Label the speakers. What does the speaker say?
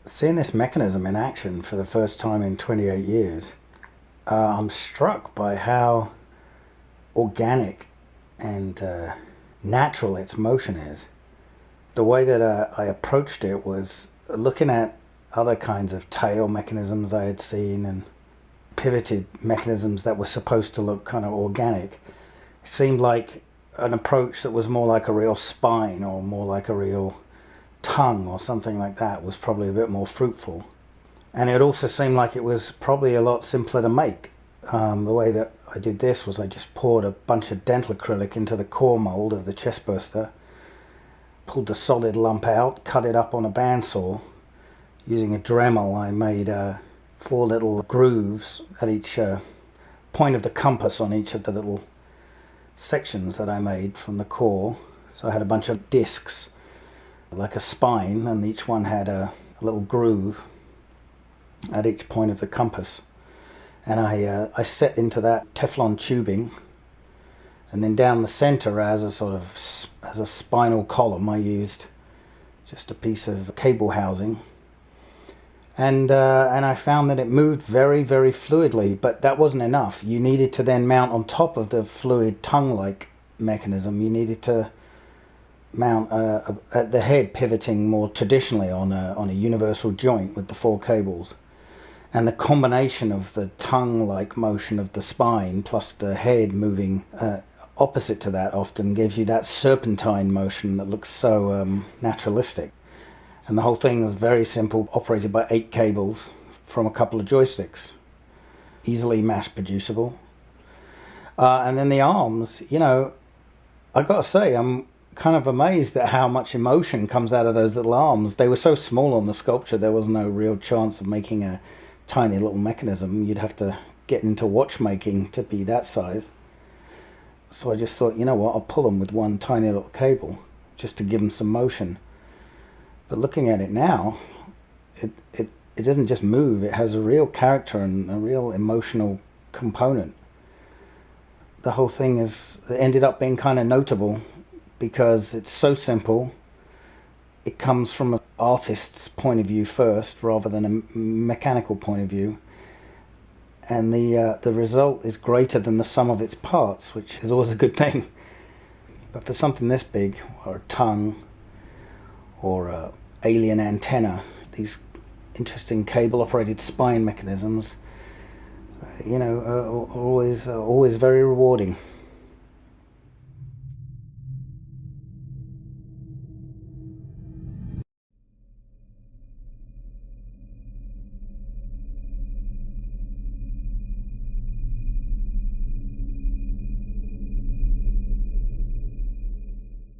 Speaker 1: Seeing this mechanism in action for the first time in 28 years, I'm struck by how organic and natural its motion is. The way that I approached it was looking at other kinds of tail mechanisms I had seen and pivoted mechanisms that were supposed to look kind of organic. It seemed like an approach that was more like a real spine or more like a real tongue or something like that was probably a bit more fruitful. And it also seemed like it was probably a lot simpler to make. The way that I did this was I just poured a bunch of dental acrylic into the core mold of the chest burster, pulled the solid lump out, cut it up on a bandsaw. Using a Dremel, I made 4 little grooves at each point of the compass on each of the little sections that I made from the core. So I had a bunch of discs like a spine, and each one had a little groove at each point of the compass. And I set into that Teflon tubing, and then down the center as a sort of as a spinal column I used just a piece of cable housing. And I found that it moved very, very fluidly, but that wasn't enough. You needed to then mount on top of the fluid tongue-like mechanism. You needed to mount at the head pivoting more traditionally on a universal joint with the 4 cables. And the combination of the tongue-like motion of the spine plus the head moving opposite to that often gives you that serpentine motion that looks so naturalistic. And the whole thing is very simple, operated by 8 cables from a couple of joysticks. Easily mass producible. And then the arms, you know, I gotta say, I'm kind of amazed at how much emotion comes out of those little arms. They were so small on the sculpture, there was no real chance of making a tiny little mechanism. You'd have to get into watchmaking to be that size. So I just thought, you know what, I'll pull them with one tiny little cable just to give them some motion. But looking at it now, it doesn't just move, it has a real character and a real emotional component. The whole thing ended up being kind of notable because it's so simple. It comes from an artist's point of view first rather than a mechanical point of view. And the result is greater than the sum of its parts, which is always a good thing. But for something this big, or a tongue, or a alien antenna, these interesting cable-operated spine mechanisms, you know, are always very rewarding.